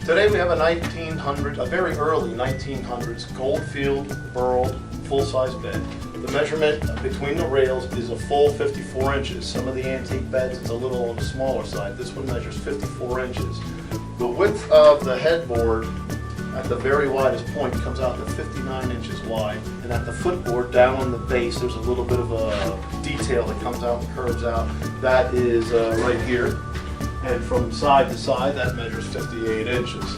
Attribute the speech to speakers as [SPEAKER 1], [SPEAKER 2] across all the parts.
[SPEAKER 1] Today we have a very early 1900s Goldfield Burled full-size bed. The measurement between the rails is a full 54 inches. Some of the antique beds it's a little on the smaller side. This one measures 54 inches. The width of the headboard at the very widest point comes out to 59 inches wide, and at the footboard down on the base there's a little bit of a detail that comes out and curves out. That is right here, and from side to side that measures 58 inches.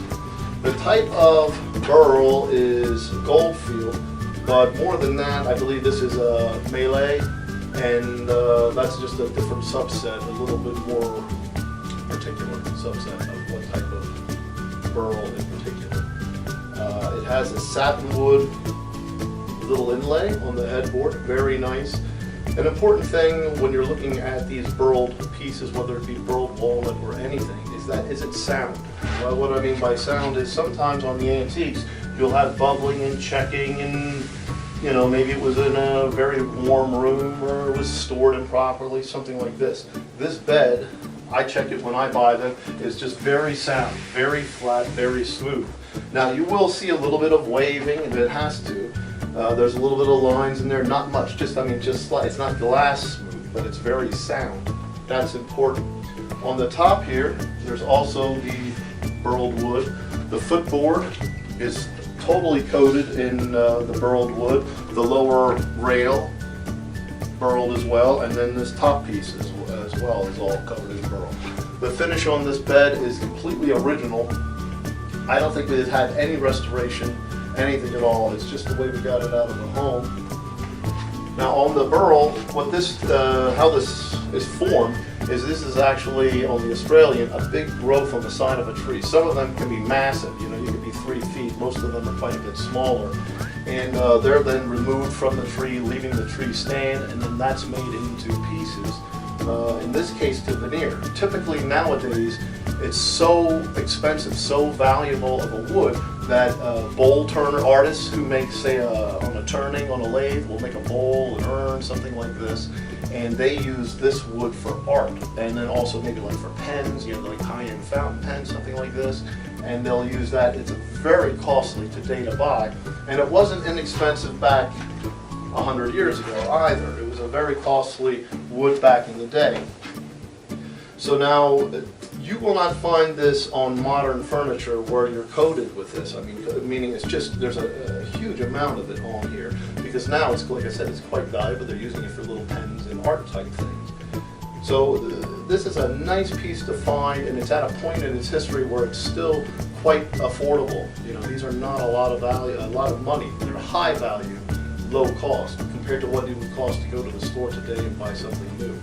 [SPEAKER 1] The type of burl is Goldfield, but more than that I believe this is a Malay, and that's just a different subset, a little bit more particular subset of what type of burl in particular. It has a satinwood little inlay on the headboard, very nice. An important thing when you're looking at these burled pieces, whether it be burled walnut or anything, is it sound. Well, what I mean by sound is sometimes on the antiques you'll have bubbling and checking, and you know, maybe it was in a very warm room or it was stored improperly, something like this. This bed, I check it when I buy them, is just very sound, very flat, very smooth. Now you will see a little bit of waving, and it has to. There's a little bit of lines in there, not much, just slight. It's not glass smooth, but it's very sound. That's important. On the top here, there's also the burled wood. The footboard is totally coated in the burled wood. The lower rail, burled as well, and then this top piece as well is all covered in burl. The finish on this bed is completely original. I don't think we've had any restoration, anything at all. It's just the way we got it out of the home. Now on the burl, how this is formed is this is actually, on the Australian, a big growth on the side of a tree. Some of them can be massive, you know, you could be 3 feet. Most of them are quite a bit smaller. And they're then removed from the tree, leaving the tree stand, and then that's made into pieces. In this case, to veneer. Typically nowadays, it's so expensive, so valuable of a wood that bowl turner artists who make, say, on a turning on a lathe, will make a bowl, an urn, something like this, and they use this wood for art, and then also maybe like for pens, you know, like high-end fountain pens, something like this, and they'll use that. It's very costly today to buy, and it wasn't inexpensive back 100 years ago either. It was a very costly wood back in the day. So now, you will not find this on modern furniture where you're coated with this. I mean, meaning it's just, there's a huge amount of it on here, because now it's, like I said, it's quite valuable. They're using it for little pens and art type things. So this is a nice piece to find, and it's at a point in its history where it's still quite affordable. You know, these are not a lot of value, a lot of money. They're high value, low cost compared to what it would cost to go to the store today and buy something new.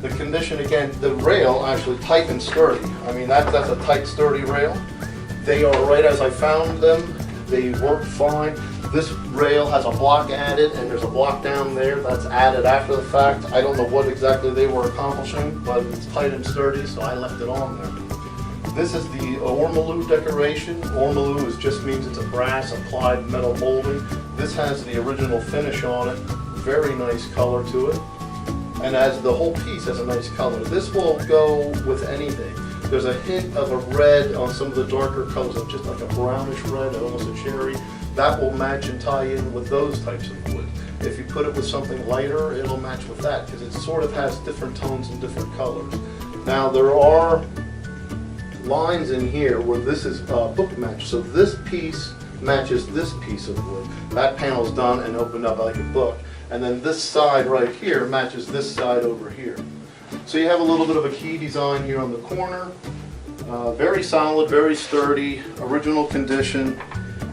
[SPEAKER 1] The condition, again, the rail actually tight and sturdy. I mean, that's a tight, sturdy rail. They are right as I found them. They work fine. This rail has a block added, and there's a block down there that's added after the fact. I don't know what exactly they were accomplishing, but it's tight and sturdy, so I left it on there. This is the ormolu decoration. Ormolu just means it's a brass applied metal molding. This has the original finish on it. Very nice color to it. And as the whole piece has a nice color. This will go with anything. There's a hint of a red on some of the darker colors, of just like a brownish red, almost a cherry. That will match and tie in with those types of wood. If you put it with something lighter, it'll match with that, because it sort of has different tones and different colors. Now there are lines in here where this is book match. So this piece matches this piece of wood. That panel's done and opened up like a book. And then this side right here matches this side over here. So you have a little bit of a key design here on the corner. Very solid, very sturdy, original condition.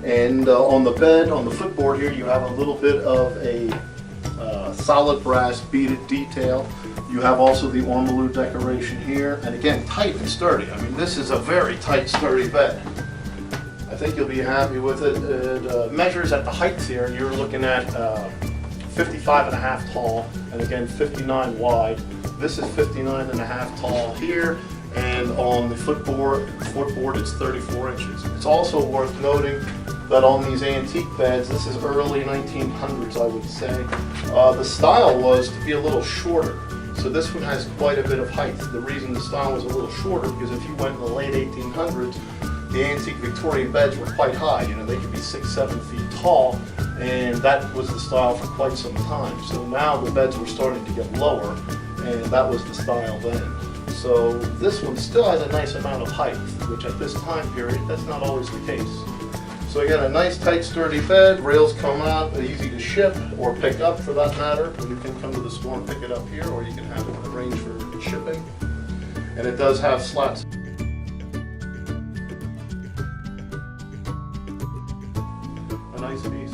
[SPEAKER 1] And on the bed, on the footboard here, you have a little bit of a solid brass beaded detail. You have also the ormolu decoration here. And again, tight and sturdy. I mean, this is a very tight, sturdy bed. I think you'll be happy with it. It measures at the heights here, and you're looking at 55.5 tall, and again 59 wide. This is 59.5 tall here, and on the footboard it's 34 inches. It's also worth noting that on these antique beds, this is early 1900s I would say, the style was to be a little shorter. So this one has quite a bit of height. The reason the style was a little shorter, because if you went in the late 1800s, the antique Victorian beds were quite high. You know, they could be 6, 7 feet tall, and that was the style for quite some time. So now the beds were starting to get lower, and that was the style then. So this one still has a nice amount of height, which at this time period, that's not always the case. So again, a nice tight sturdy bed, rails come out, they're easy to ship or pick up for that matter. You can come to the store and pick it up here, or you can have it arranged for shipping. And it does have slats. A nice piece.